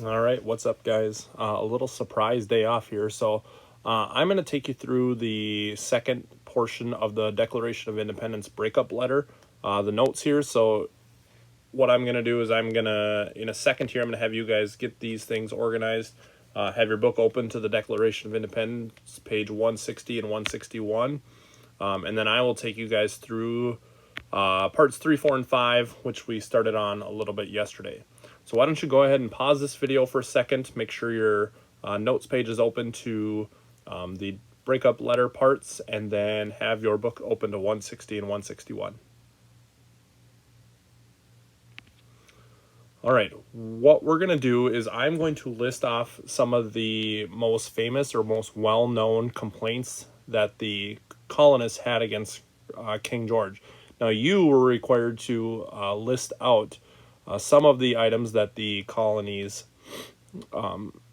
All right, what's up, guys? A little surprise day off here. I'm going to take you through the second portion of the Declaration of Independence breakup letter, the notes here. So, what I'm going to do is in a second here, I'm going to have you guys get these things organized. Have your book open to the Declaration of Independence, page 160 and 161. And then I will take you guys through parts 3, 4, and 5, which we started on a little bit yesterday. So why don't you go ahead and pause this video for a second, make sure your notes page is open to the breakup letter parts, and then have your book open to 160 and 161. All right, what we're going to do is I'm going to list off some of the most famous or most well-known complaints that the colonists had against King George. Now, you were required to list out some of the items that the colonies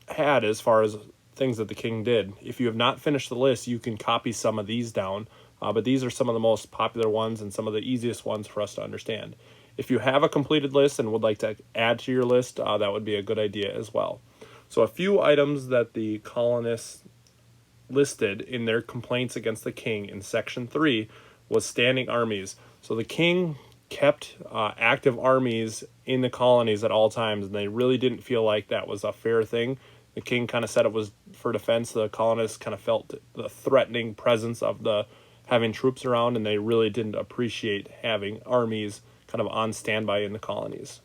had as far as things that the king did. If you have not finished the list, you can copy some of these down, but these are some of the most popular ones and some of the easiest ones for us to understand. If you have a completed list and would like to add to your list, that would be a good idea as well. So a few items that the colonists listed in their complaints against the king in section 3 was standing armies. So the king kept active armies in the colonies at all times, and they really didn't feel like that was a fair thing. The king kind of said it was for defense. The colonists kind of felt the threatening presence of the having troops around, and they really didn't appreciate having armies kind of on standby in the colonies.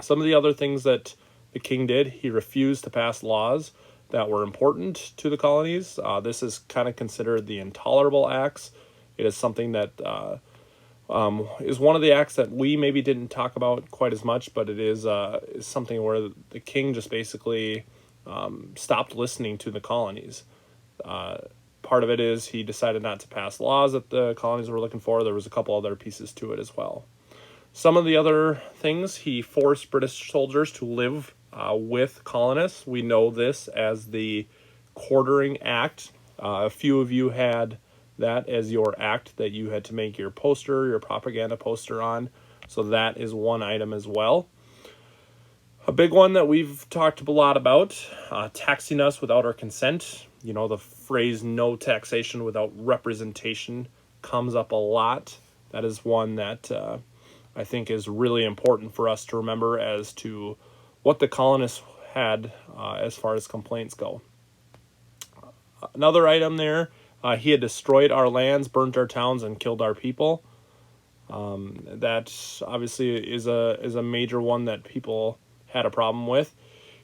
Some of the other things that the king did, he refused to pass laws that were important to the colonies. This is kind of considered the intolerable acts. It is something that is one of the acts that we maybe didn't talk about quite as much, but it is something where the king just basically stopped listening to the colonies. Part of it is he decided not to pass laws that the colonies were looking for. There was a couple other pieces to it as well. Some of the other things, he forced British soldiers to live with colonists. We know this as the Quartering Act. A few of you had that as your act that you had to make your poster, your propaganda poster on. So that is one item as well. A big one that we've talked a lot about, taxing us without our consent. You know, the phrase no taxation without representation comes up a lot. That is one that I think is really important for us to remember as to what the colonists had as far as complaints go. Another item there, he had destroyed our lands, burnt our towns, and killed our people. That obviously is a major one that people had a problem with.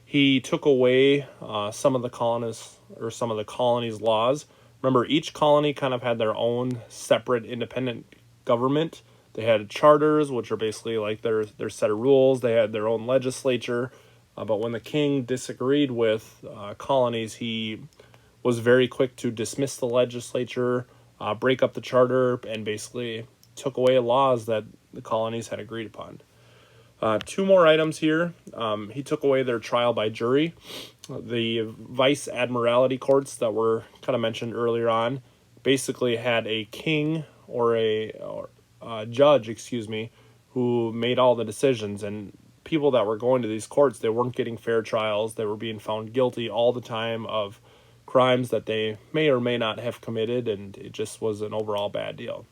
He took away some of the colonists or some of the colonies' laws. Remember, each colony kind of had their own separate independent government. They had charters, which are basically like their set of rules. They had their own legislature. But when the king disagreed with colonies, he was very quick to dismiss the legislature, break up the charter, and basically took away laws that the colonies had agreed upon. Two more items here. He took away their trial by jury. The vice admiralty courts that were kind of mentioned earlier on basically had a king or a judge, who made all the decisions, and people that were going to these courts, they weren't getting fair trials. They were being found guilty all the time of crimes that they may or may not have committed, and it just was an overall bad deal.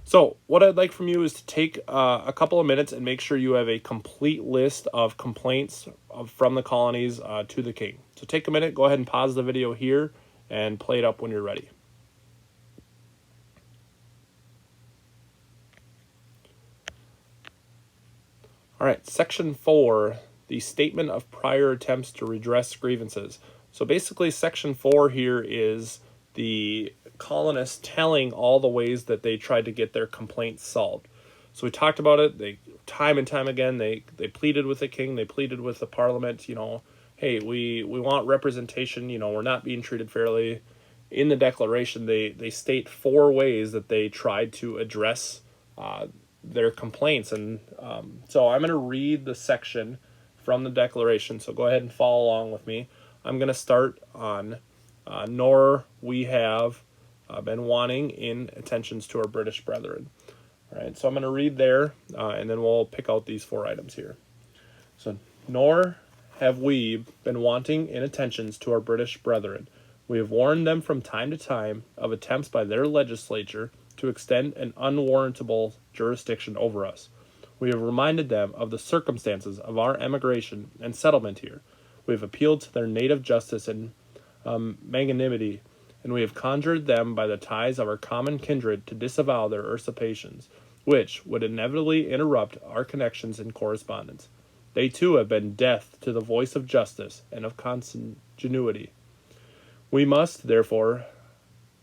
So what I'd like from you is to take a couple of minutes and make sure you have a complete list of complaints from the colonies to the king. So take a minute, go ahead and pause the video here, and play it up when you're ready. All right, section 4, the statement of prior attempts to redress grievances. So basically section 4 here is the colonists telling all the ways that they tried to get their complaints solved. So we talked about it. They time and time again, they pleaded with the king, they pleaded with the parliament, hey, we want representation, we're not being treated fairly. In the declaration, they state 4 ways that they tried to address their complaints. And so I'm going to read the section from the declaration. So go ahead and follow along with me. I'm going to start on nor we have been wanting in attentions to our British brethren. All right, so I'm going to read there, and then we'll pick out these 4 items here. So, nor have we been wanting in attentions to our British brethren. We have warned them from time to time of attempts by their legislature to extend an unwarrantable jurisdiction over us. We have reminded them of the circumstances of our emigration and settlement here. We have appealed to their native justice and magnanimity, and we have conjured them by the ties of our common kindred to disavow their usurpations, which would inevitably interrupt our connections and correspondence. They too have been deaf to the voice of justice and of consanguinity. We must, therefore,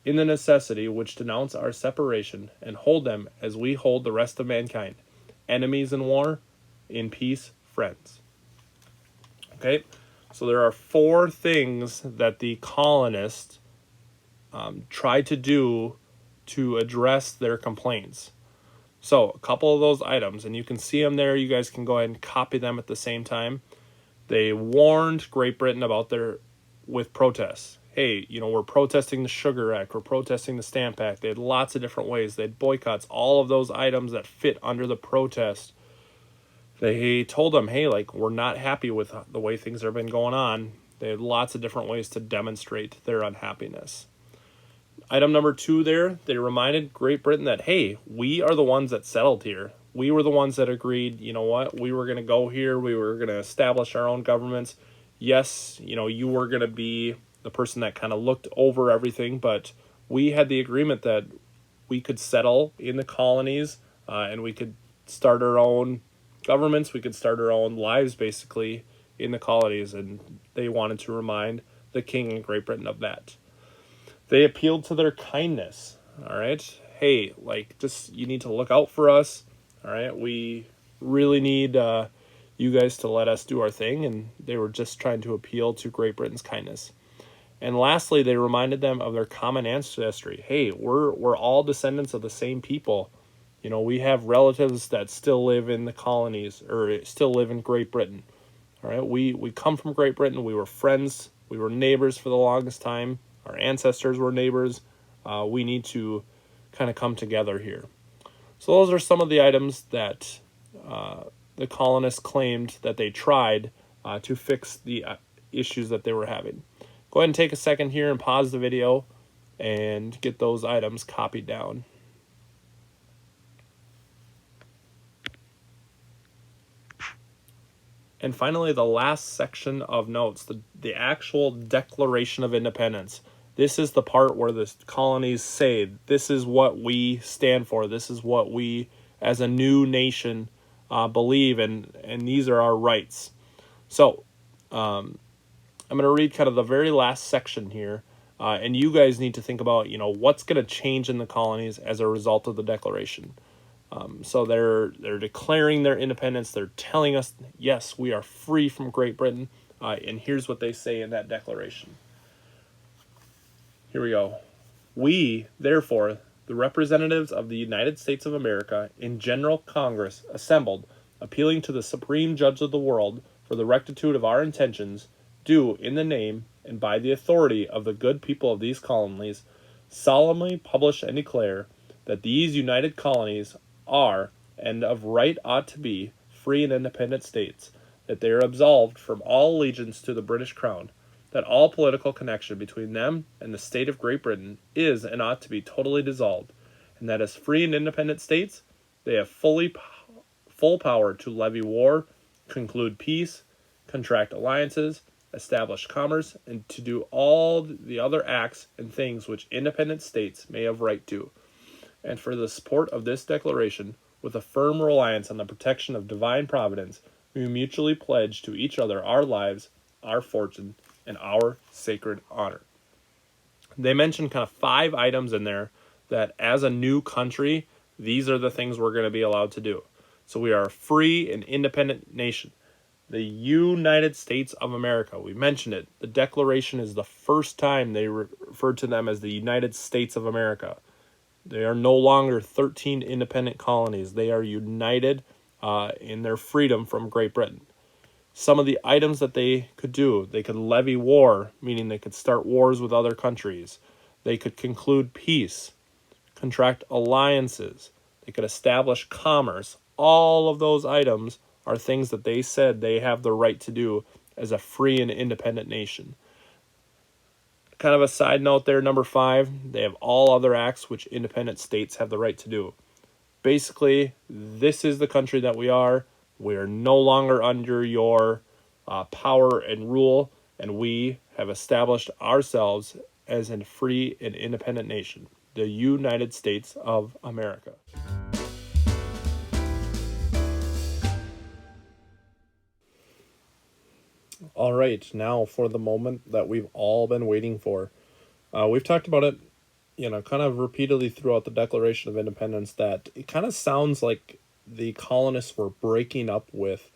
in the necessity which denounce our separation, and hold them as we hold the rest of mankind, enemies in war, in peace, friends. Okay, so there are 4 things that the colonists tried to do to address their complaints. So a couple of those items, and you can see them there. You guys can go ahead and copy them at the same time. They warned Great Britain about with protests. Hey, we're protesting the Sugar Act, we're protesting the Stamp Act. They had lots of different ways. They had boycotts, all of those items that fit under the protest. They told them, hey, we're not happy with the way things have been going on. They had lots of different ways to demonstrate their unhappiness. Item number 2 there, they reminded Great Britain that, hey, we are the ones that settled here. We were the ones that agreed, we were going to go here. We were going to establish our own governments. Yes, you were going to be the person that kind of looked over everything, but we had the agreement that we could settle in the colonies and we could start our own governments. We could start our own lives, basically, in the colonies, and they wanted to remind the king in Great Britain of that. They appealed to their kindness, all right? Hey, you need to look out for us, all right? We really need you guys to let us do our thing, and they were just trying to appeal to Great Britain's kindness. And lastly, they reminded them of their common ancestry. Hey, we're all descendants of the same people. We have relatives that still live in the colonies, or still live in Great Britain, all right? We come from Great Britain. We were friends. We were neighbors for the longest time. Our ancestors were neighbors. We need to kind of come together here. So those are some of the items that the colonists claimed that they tried to fix the issues that they were having. Go ahead and take a second here and pause the video and get those items copied down. And finally, the last section of notes, the actual Declaration of Independence. This is the part where the colonies say, this is what we stand for. This is what we, as a new nation, believe, and these are our rights. So, I'm going to read kind of the very last section here, and you guys need to think about, what's going to change in the colonies as a result of the Declaration. So they're declaring their independence. They're telling us, yes, we are free from Great Britain, and here's what they say in that declaration. Here we go. We, therefore, the representatives of the United States of America in General Congress assembled, appealing to the Supreme Judge of the world for the rectitude of our intentions, do, in the name and by the authority of the good people of these colonies, solemnly publish and declare that these united colonies are, and of right ought to be, free and independent states, that they are absolved from all allegiance to the British Crown, that all political connection between them and the state of Great Britain is and ought to be totally dissolved, and that as free and independent states, they have full power to levy war, conclude peace, contract alliances, establish commerce, and to do all the other acts and things which independent states may have right to. And for the support of this declaration, with a firm reliance on the protection of divine providence, we mutually pledge to each other our lives, our fortune, and our sacred honor. They mentioned kind of 5 items in there that as a new country, these are the things we're going to be allowed to do. So we are a free and independent nation. The United States of America, we mentioned it. The Declaration is the first time they referred to them as the United States of America. They are no longer 13 independent colonies. They are united in their freedom from Great Britain. Some of the items that they could do, they could levy war, meaning they could start wars with other countries. They could conclude peace, contract alliances. They could establish commerce. All of those items are things that they said they have the right to do as a free and independent nation. Kind of a side note there, number 5, they have all other acts which independent states have the right to do. Basically, this is the country that we are. We are no longer under your power and rule, and we have established ourselves as a free and independent nation, the United States of America. All right, now for the moment that we've all been waiting for. We've talked about it, kind of repeatedly throughout the Declaration of Independence, that it kind of sounds like the colonists were breaking up with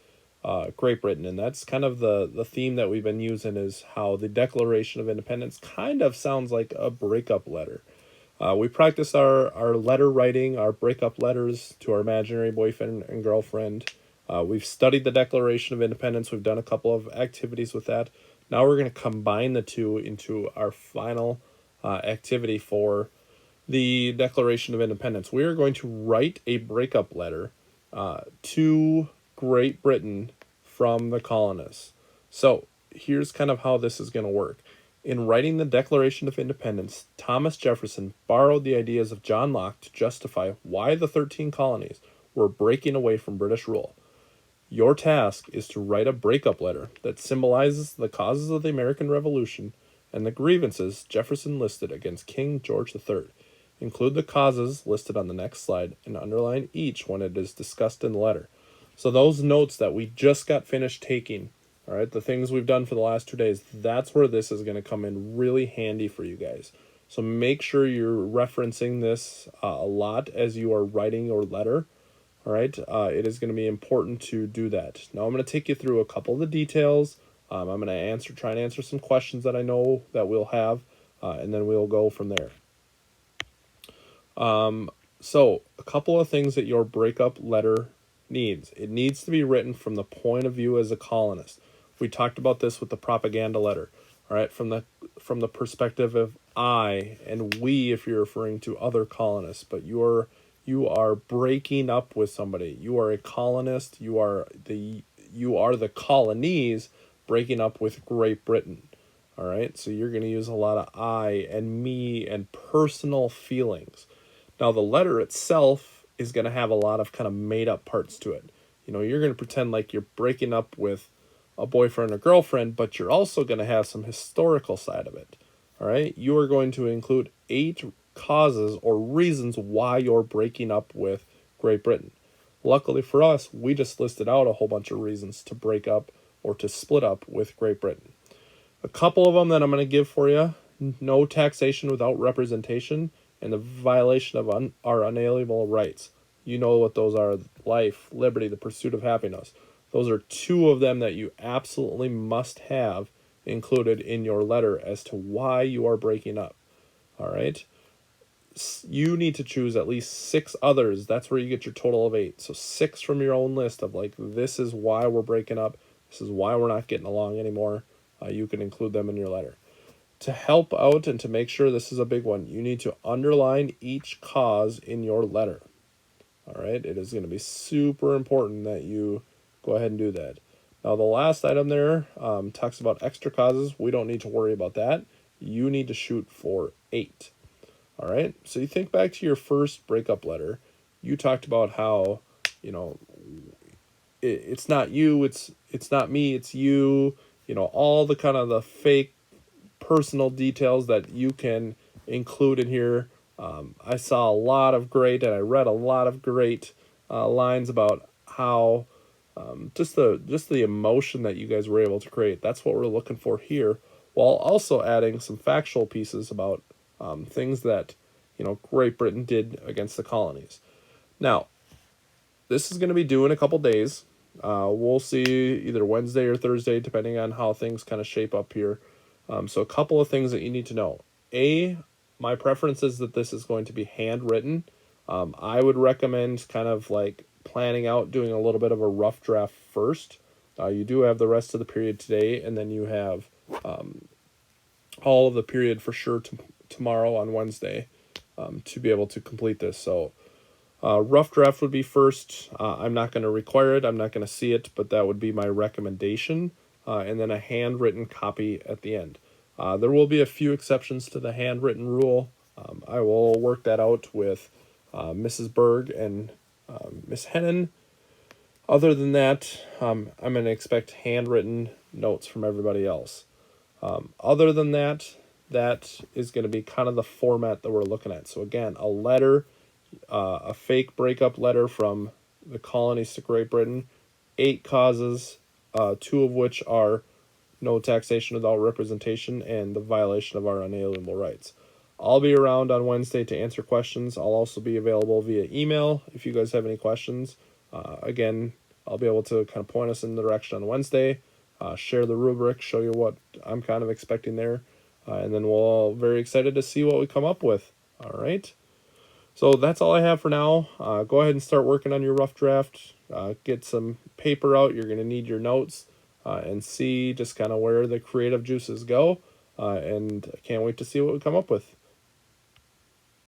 Great Britain. And that's kind of the theme that we've been using, is how the Declaration of Independence kind of sounds like a breakup letter. We practice our letter writing, our breakup letters to our imaginary boyfriend and girlfriend. We've studied the Declaration of Independence. We've done a couple of activities with that. Now we're going to combine the two into our final activity for the Declaration of Independence. We are going to write a breakup letter to Great Britain from the colonists. So here's kind of how this is going to work. In writing the Declaration of Independence, Thomas Jefferson borrowed the ideas of John Locke to justify why the 13 colonies were breaking away from British rule. Your task is to write a breakup letter that symbolizes the causes of the American Revolution and the grievances Jefferson listed against King George III. Include the causes listed on the next slide and underline each when it is discussed in the letter. So those notes that we just got finished taking, all right, the things we've done for the last 2 days, that's where this is going to come in really handy for you guys. So make sure you're referencing this a lot as you are writing your letter. All right, it is going to be important to do that. Now I'm going to take you through a couple of the details. I'm going to try and answer some questions that I know that we'll have, and then we'll go from there. So a couple of things that your breakup letter needs. It needs to be written from the point of view as a colonist. We talked about this with the propaganda letter. All right, from the perspective of I and we, if you're referring to other colonists, but you are breaking up with somebody. You are a colonist. You are the colonies breaking up with Great Britain. All right, so you're going to use a lot of I and me and personal feelings. Now the letter itself is going to have a lot of kind of made up parts to it. You're going to pretend like you're breaking up with a boyfriend or girlfriend, but you're also going to have some historical side of it. All right, you are going to include 8 causes or reasons why you're breaking up with Great Britain. Luckily for us, we just listed out a whole bunch of reasons to break up or to split up with Great Britain. A couple of them that I'm going to give for you: no taxation without representation, and the violation of our unalienable rights. You know what those are: life, liberty, the pursuit of happiness. Those are 2 of them that you absolutely must have included in your letter as to why you are breaking up. All right? You need to choose at least 6 others. That's where you get your total of 8. So 6 from your own list of this is why we're breaking up. This is why we're not getting along anymore. You can include them in your letter. To help out and to make sure this is a big one, you need to underline each cause in your letter. All right, it is going to be super important that you go ahead and do that. Now, the last item there talks about extra causes. We don't need to worry about that. You need to shoot for 8. All right, so you think back to your first breakup letter. You talked about how, it's not you, it's not me, it's you. All the kind of the fake personal details that you can include in here. I saw a lot of great, and I read a lot of great lines about how just the emotion that you guys were able to create. That's what we're looking for here, while also adding some factual pieces about things that Great Britain did against the colonies. Now, this is going to be due in a couple days. We'll see either Wednesday or Thursday, depending on how things kind of shape up here. So a couple of things that you need to know. My preference is that this is going to be handwritten. I would recommend kind of planning out doing a little bit of a rough draft first. You do have the rest of the period today, and then you have all of the period for sure tomorrow on Wednesday to be able to complete this. So rough draft would be first. I'm not going to require it. I'm not going to see it, but that would be my recommendation. and then a handwritten copy at the end. There will be a few exceptions to the handwritten rule. I will work that out with Mrs. Berg and Miss Hennon. Other than that, I'm going to expect handwritten notes from everybody else. Other than that, that is going to be kind of the format that we're looking at. So again, a letter, a fake breakup letter from the colonies to Great Britain, 8 causes, 2 of which are no taxation without representation and the violation of our unalienable rights. I'll be around on Wednesday to answer questions. I'll also be available via email if you guys have any questions. Again, I'll be able to kind of point us in the direction on Wednesday, share the rubric, show you what I'm kind of expecting there, and then we're all very excited to see what we come up with. All right. So that's all I have for now. Go ahead and start working on your rough draft. Get some paper out. You're going to need your notes and see just kind of where the creative juices go. And I can't wait to see what we come up with.